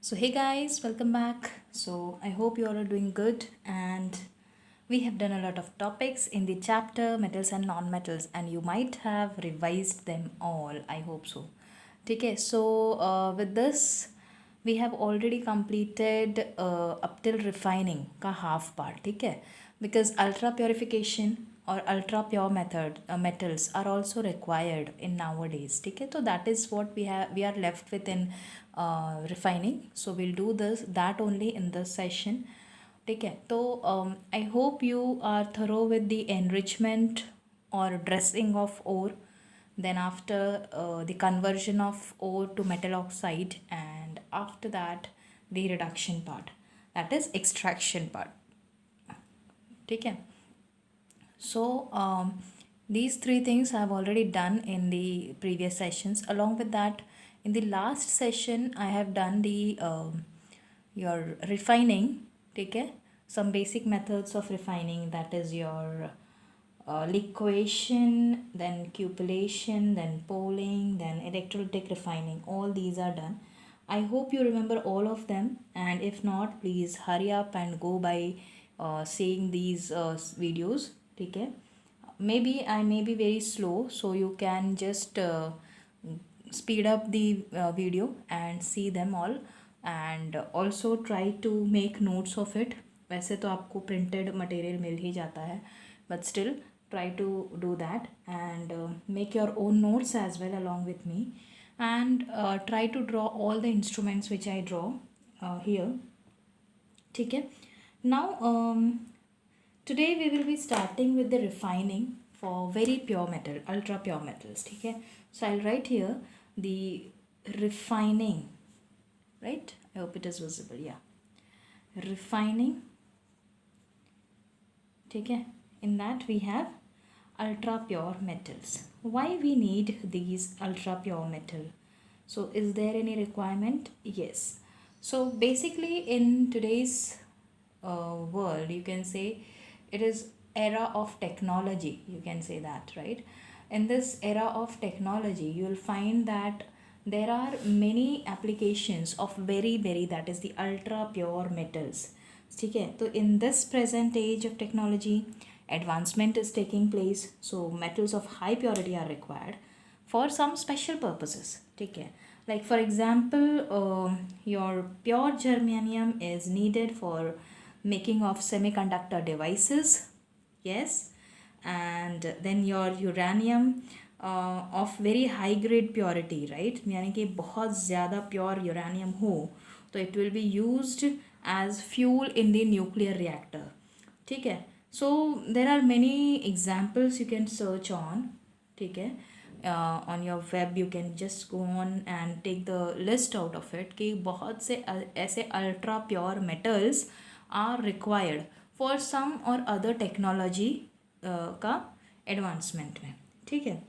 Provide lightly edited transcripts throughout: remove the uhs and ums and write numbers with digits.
So, hey guys, welcome back. So, I hope you all are doing good, and we have done a lot of topics in the chapter metals and non-metals, and you might have revised them all. I hope so. Okay, so with this, we have already completed up till refining का half part. ठीक है, because ultra purification or ultra pure method metals are also required in nowadays. ठीक है, so that is what we are left with in refining. So we'll do this that only in this session. ठीक है, तो I hope you are thorough with the enrichment or dressing of ore, then after the conversion of ore to metal oxide, and after that the reduction part, that is extraction part. ठीक है, so these three things I have already done in the previous sessions. Along with that, in the last session I have done the your refining. ठीक है, some basic methods of refining, that is your liquation, then cupellation, then poling, then electrolytic refining. All these are done. I hope you remember all of them, and if not, please hurry up and go by seeing these videos. ठीक है, maybe I may be very slow, so you can just speed up the video and see them all, and also try to make notes of it. वैसे तो आपको printed material मिल ही जाता है, but still try to do that, and make your own notes as well along with me, and try to draw all the instruments which I draw here. ठीक है, now today we will be starting with the refining for very pure metal, ultra pure metals. ठीक है, so I'll write here the refining, right? I hope it is visible. Yeah, refining. ठीक है, in that we have ultra pure metals. Why we need these ultra pure metal? So is there any requirement? Yes. So basically in today's world, you can say it is era of technology, you can say that, right? In this era of technology, you will find that there are many applications of very, that is the ultra pure metals. ठीक है, तो in this present age of technology, advancement is taking place, so metals of high purity are required for some special purposes. ठीक है, like for example, your pure germanium is needed for making of semiconductor devices. Yes, and then your uranium of very high grade purity, right? यानी कि बहुत ज़्यादा pure uranium हो तो it will be used as fuel in the nuclear reactor. ठीक है, so there are many examples you can search on. ठीक है, on your web you can just go on and take the list out of it कि बहुत से ऐसे ultra pure metals are required for some or other technology का advancement में. ठीक है,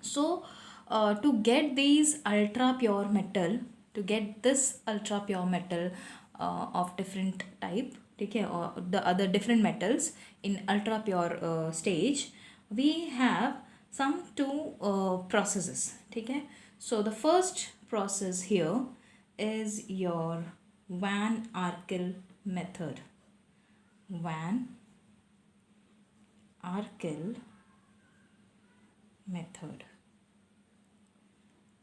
so to get these ultra pure metal, to get this ultra pure metal of different type, ठीक है, or the other different metals in ultra pure stage, we have some two processes. ठीक है, so the first process here is your Van Arkel method. Van Arkel method.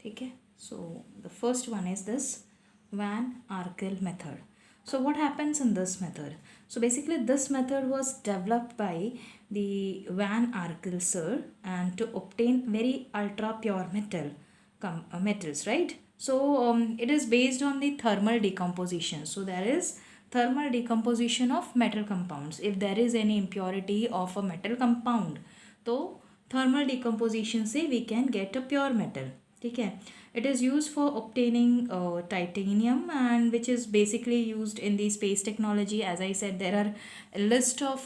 ठीक है, so the first one is this Van Arkel method. So what happens in this method? So basically this method was developed by the Van Arkel sir, and to obtain very ultra pure metals, right? So it is based on the thermal decomposition. So there is thermal decomposition of metal compounds. If there is any impurity of a metal compound, तो thermal decomposition से we can get a pure metal. ठीक है, it is used for obtaining titanium, and which is basically used in the space technology. As I said, there are a list of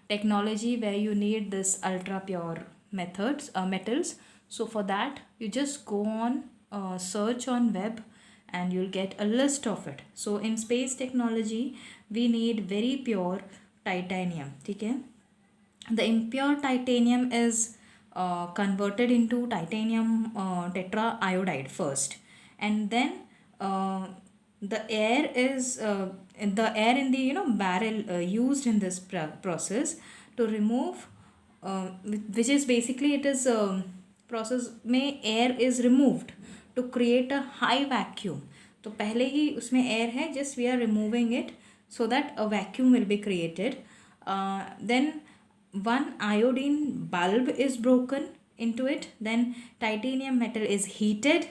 technology where you need this ultra pure metals. So for that you just go on search on web and you'll get a list of it. So in space technology we need very pure titanium. ठीक है, the impure titanium is converted into titanium tetraiodide first, and then the air is the air in the barrel used in this process to remove which is basically it is process में air is removed to create a high vacuum. तो पहले ही उसमें air है, just we are removing it so that a vacuum will be created. Then one iodine bulb is broken into it, then titanium metal is heated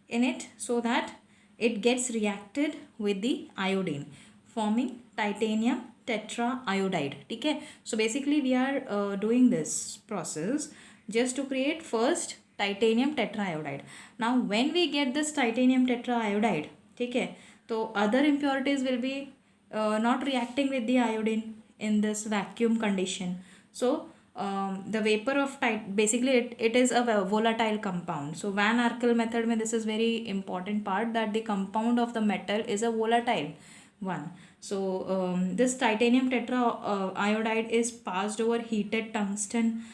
in it so that it gets reacted with the iodine forming titanium tetraiodide. ठीक है, so basically we are doing this process just to create first titanium tetraiodide. Now when we get this titanium tetraiodide, ठीक है, तो other impurities will be not reacting with the iodine in this vacuum condition. So the vapor of basically it is a volatile compound. So Van Arkel method mein this is very important part, that the compound of the metal is a volatile one. So this titanium tetraiodide is passed over heated tungsten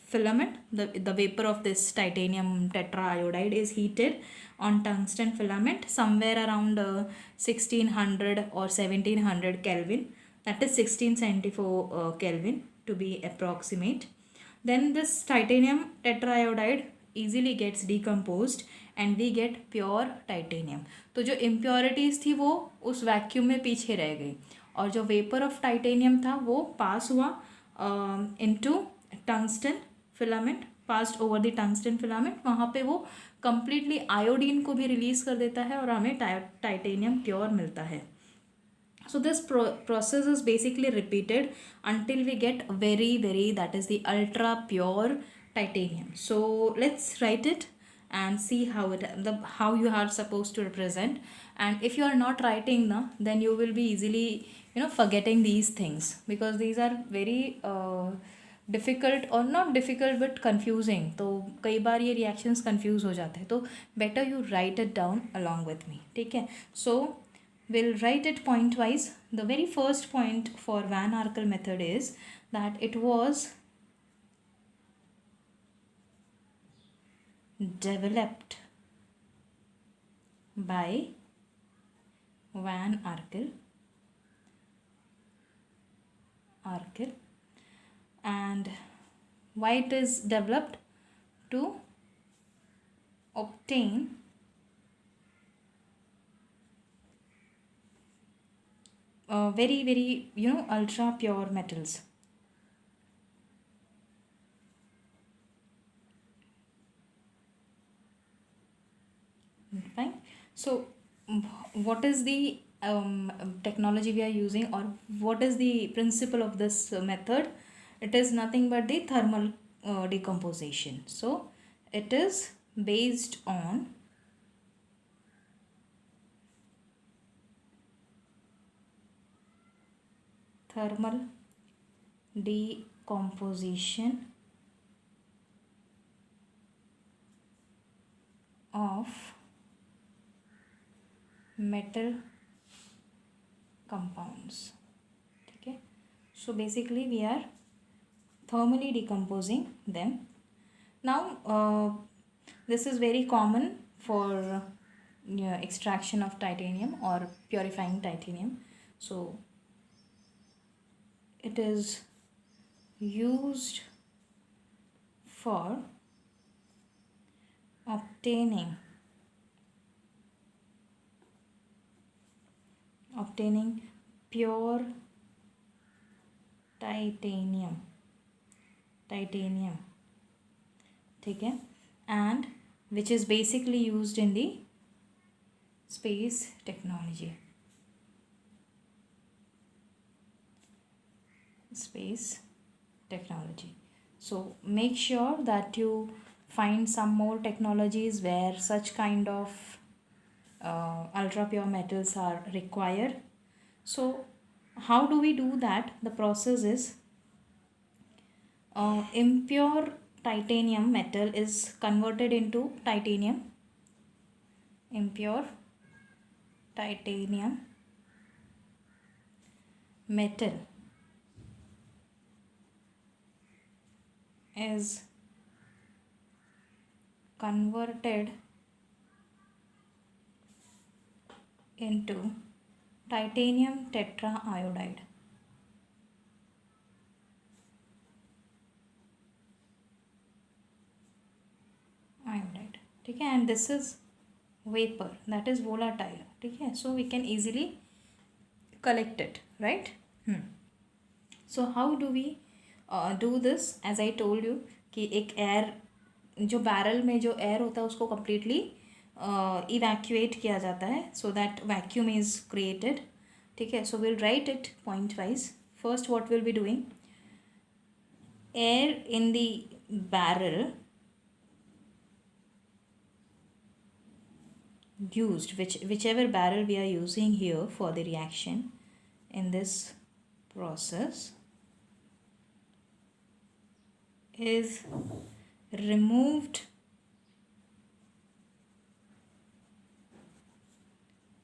filament. The vapor of this titanium tetraiodide is heated on tungsten filament somewhere around 1600 or 1700 Kelvin, that is 1674 Kelvin to be approximate. Then this titanium tetraiodide easily gets decomposed and we get pure titanium. तो जो impurities थी वो उस vacuum में पीछे रह गई और जो वेपर ऑफ टाइटेनियम था वो पास हुआ into tungsten filament, passed over the tungsten filament. वहाँ पे वो कंप्लीटली आयोडीन को भी रिलीज कर देता है और हमें टाइटेनियम प्योर मिलता है. So this process is basically repeated until we get very that is the ultra pure titanium. So let's write it and see how you are supposed to represent. And if you are not writing now, then you will be easily forgetting these things, because these are very difficult और not difficult but confusing. तो कई बार ये reactions confuse हो जाते हैं, तो better you right it down along with me. ठीक है, सो we'll write it point wise. The very first point for Van Arkel method is that it was developed by Van Arkel and why it is developed to obtain very ultra pure metals. Fine. So what is the technology we are using, or what is the principle of this method? It is nothing but the thermal decomposition. So it is based on thermal decomposition of metal compounds. Okay, so basically we are thermally decomposing them. Now this is very common for extraction of titanium or purifying titanium. So it is used for obtaining pure titanium. ठीक है, and which is basically used in the space technology. So make sure that you find some more technologies where such kind of ultra pure metals are required. So how do we do that? The process is impure titanium metal is converted into titanium. Impure titanium metal is converted into titanium tetraiodide. Iodide. ठीक है, and this is vapor, that is volatile. ठीक है, so we can easily collect it, right? So how do we do this? As I told you कि एक air, जो barrel में जो air होता है उसको कम्प्लीटली इवैक्यूएट किया जाता है, so that vacuum is created. ठीक है, so will write it point wise. First what will be doing, air in the barrel used, whichever barrel we are using here for the reaction in this process, is removed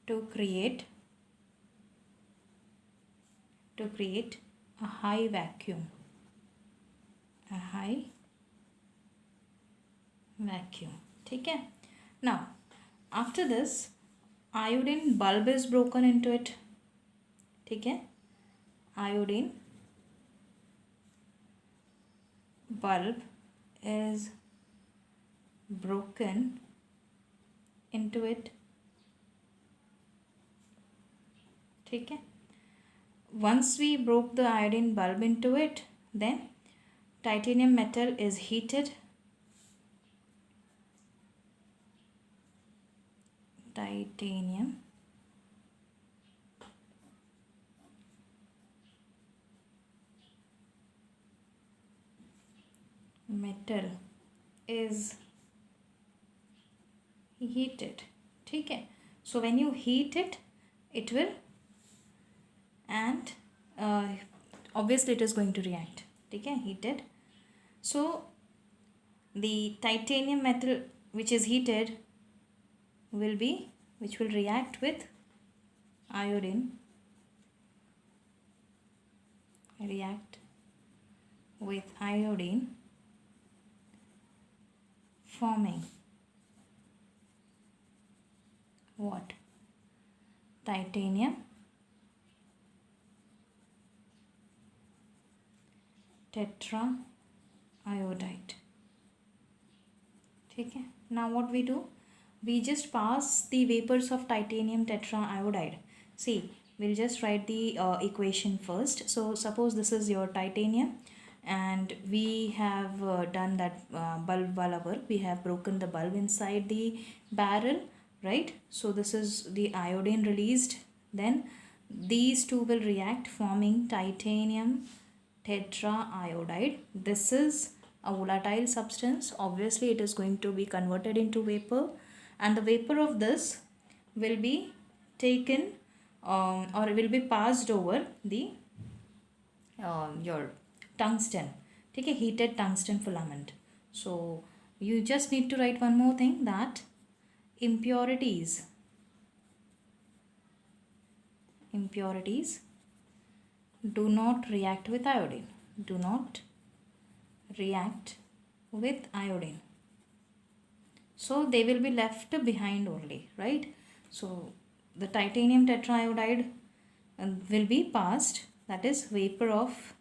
to create a high vacuum. ठीक है. Now after this, iodine bulb is broken into it. ठीक है, iodine bulb is broken into it. ठीक है, once we broke the iodine bulb into it, then titanium metal is heated. Titanium metal is heated. ठीक है, so when you heat it, it will, and obviously it is going to react. ठीक है, heated. So the titanium metal which is heated which will react with iodine, forming what? Titanium tetraiodide. ठीक है, now what we do, we just pass the vapors of titanium tetraiodide. See, we'll just write the equation first. So suppose this is your titanium, and we have done that bulb wala work. We have broken the bulb inside the barrel, right? So this is the iodine released. Then these two will react, forming titanium tetraiodide. This is a volatile substance. Obviously it is going to be converted into vapor, and the vapor of this will be taken or will be passed over the your tungsten. ठीक है, heated tungsten filament. So you just need to write one more thing, that impurities do not react with iodine. So they will be left behind only, right? So the titanium tetraiodide will be passed, that is vapor of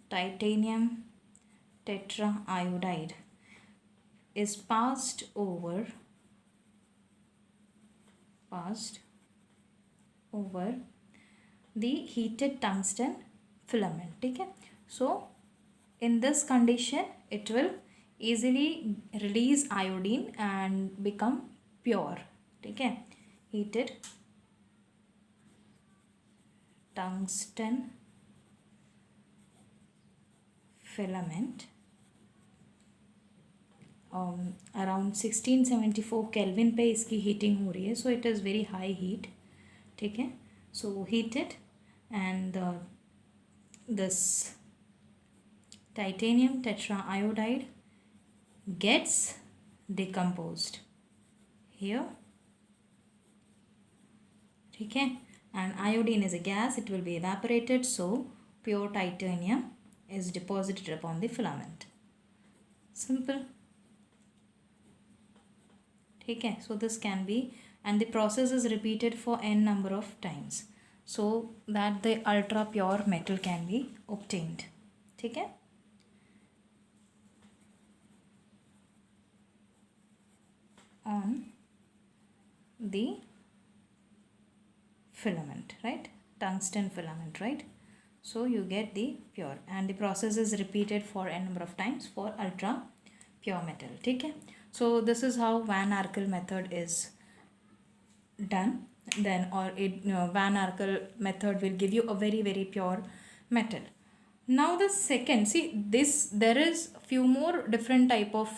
titanium tetraiodide is passed over the heated tungsten filament. ठीक है, so in this condition it will easily release iodine and become pure. ठीक है, heated tungsten filament around 1674 kelvin पे इसकी heating हो रही है. So it is very high heat. ठीक है, so heated and this titanium tetraiodide gets decomposed here. ठीक है, and iodine is a gas, it will be evaporated, so pure titanium is deposited upon the filament. Simple. ठीक है. So this can be, and the process is repeated for n number of times so that the ultra pure metal can be obtained. ठीक है. On the filament, right? Tungsten filament, right? So you get the pure, and the process is repeated for n number of times for ultra pure metal. ठीक है. So this is how Van Arkel method is done. Then, or it, Van Arkel method will give you a very very pure metal. Now the second, see this, there is few more different type of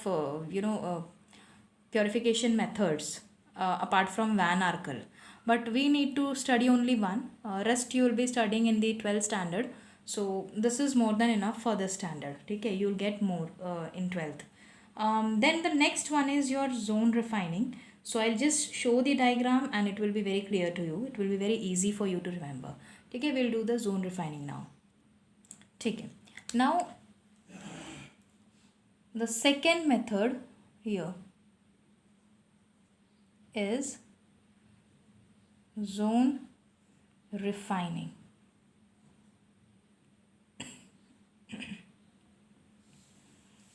purification methods apart from Van Arkel, but we need to study only one. Rest you will be studying in the 12th standard, so this is more than enough for this standard. Okay, you will get more in 12th. Then the next one is your zone refining. So I'll just show the diagram and it will be very clear to you. It will be very easy for you to remember. Okay, we'll do the zone refining now. Okay, now the second method here is zone refining.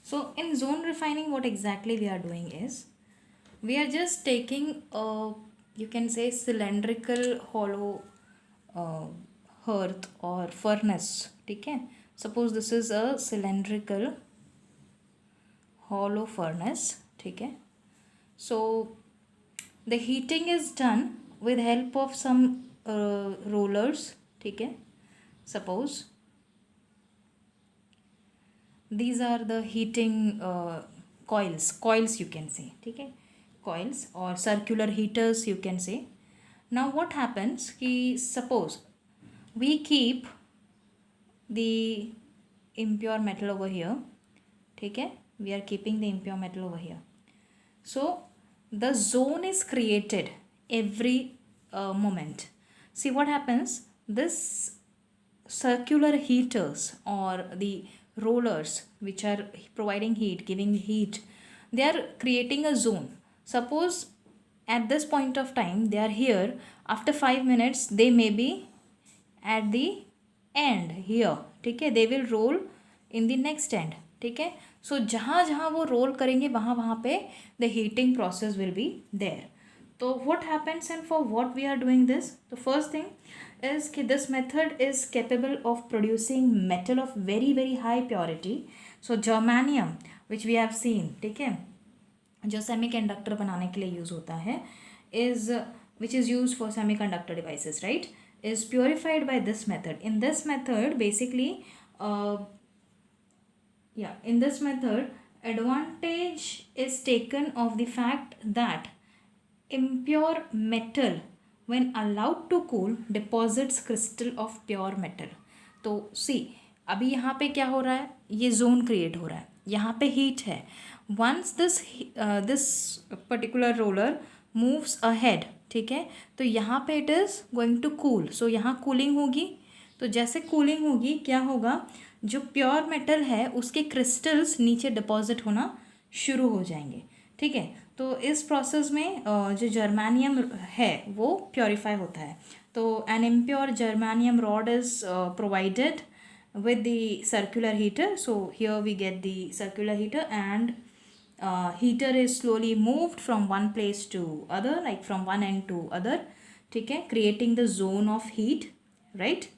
So in zone refining, what exactly we are doing is, we are just taking a, you can say, cylindrical hollow hearth or furnace. Okay, suppose this is a cylindrical hollow furnace. Okay, so the heating is done with help of some rollers. Okay, suppose these are the heating coils you can say. Okay, coils or circular heaters you can say. Now what happens, suppose we keep the impure metal over here. Okay, we are keeping the impure metal over here. So the zone is created every moment. See what happens, this circular heaters or the rollers which are providing heat, giving heat, they are creating a zone. Suppose at this point of time they are here, after 5 minutes they may be at the end here. ठीक है, they will roll in the next end. ठीक है, so जहाँ जहाँ वो role करेंगे वहाँ वहाँ पे the heating process will be there. So what happens and for what we are doing this? The first thing is कि this method is capable of producing metal of very very high purity. So germanium which we have seen, ठीक है, जो semiconductor बनाने के लिए use होता है, is which is used for semiconductor devices, right, is purified by this method. In this method basically in this method advantage is taken of the fact that impure metal when allowed to cool deposits crystal of pure metal. तो see अभी यहाँ पे क्या हो रहा है, ये zone create हो रहा है, यहाँ पे हीट है. Once this particular roller moves ahead, ठीक है, तो यहाँ पे it is going to cool. So यहाँ कूलिंग होगी. तो जैसे कूलिंग होगी क्या होगा, जो प्योर मेटल है उसके क्रिस्टल्स नीचे डिपॉजिट होना शुरू हो जाएंगे. ठीक है, तो इस प्रोसेस में जो जर्मानियम है वो प्योरीफाई होता है. तो an impure germanium rod is provided with the circular heater. So here we get the circular heater and heater is slowly moved from one place to other, like from one end to other, ठीक है, creating the zone of heat, right?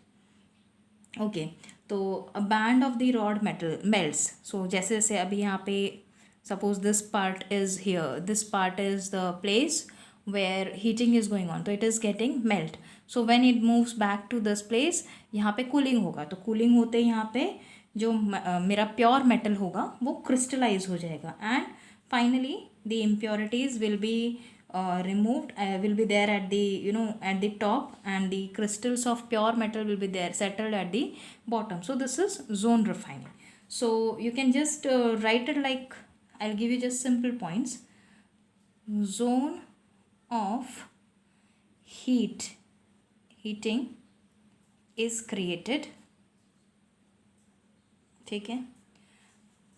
Okay, तो a band of the rod metal melts. So जैसे जैसे अभी यहाँ पे suppose this part is here, this part is the place where heating is going on, तो it is getting melt. So when it moves back to this place, यहाँ पे cooling होगा. तो कूलिंग होते यहाँ पे जो मेरा प्योर मेटल होगा वो क्रिस्टलाइज हो जाएगा and finally the impurities will be removed, will be there at the at the top, and the crystals of pure metal will be there settled at the bottom. So this is zone refining. So you can just write it like, I'll give you just simple points. Zone of heating is created, ठीक है,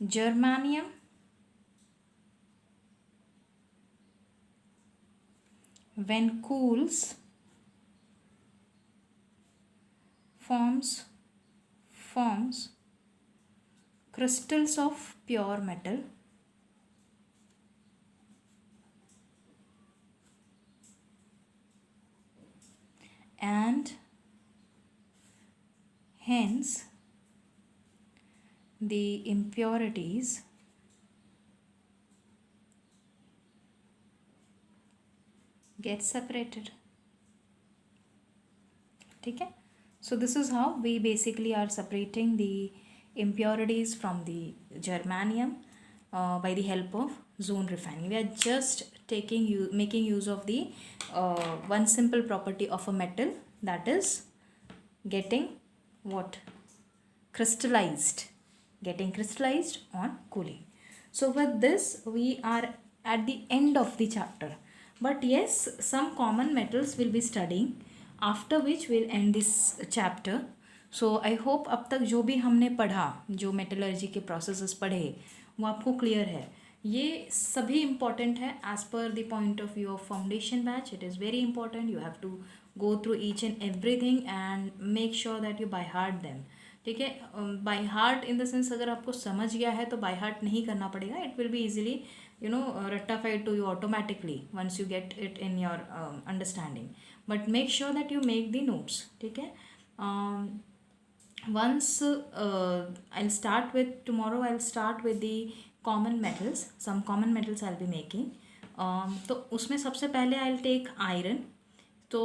germanium when cools, forms crystals of pure metal and hence the impurities get separated. ठीक है? So this is how we basically are separating the impurities from the germanium by the help of zone refining. We are just making use of the one simple property of a metal, that is getting what? Crystallized, getting crystallized on cooling. So with this we are at the end of the chapter, but yes, some common metals will be studying, after which we'll end this chapter. So I hope अब तक जो भी हमने पढ़ा, जो metallurgy के processes पढ़े, वो आपको क्लियर है. ये सभी इम्पॉर्टेंट है as per the point of view of foundation batch. It is very important. You have to go through each and everything and make sure that you by heart them. ठीक है? By heart in the sense अगर आपको समझ गया है तो by heart नहीं करना पड़ेगा. It will be easily rectified to you automatically once you get it in your understanding. But make sure that you make the notes. ठीक है? Once I'll start with tomorrow, I'll start with the common metals. Some common metals I'll be making. तो उसमें सबसे पहले I'll take iron. So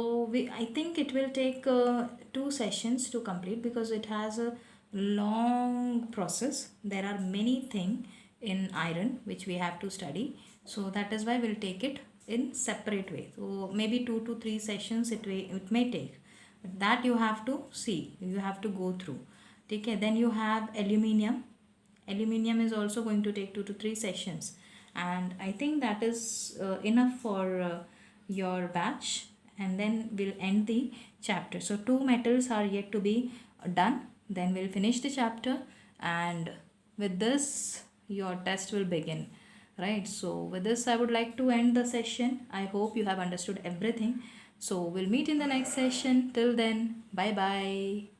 I think it will take 2 sessions to complete because it has a long process. There are many things in iron which we have to study. So that is why we'll take it in separate way. So maybe 2 to 3 sessions it may take. But that you have to see. You have to go through. Okay. Then you have aluminium. Aluminium is also going to take 2 to 3 sessions. And I think that is enough for your batch. And then we'll end the chapter. So 2 metals are yet to be done. Then we'll finish the chapter, and with this your test will begin, right? So with this I would like to end the session. I hope you have understood everything. So we'll meet in the next session. Till then, bye bye.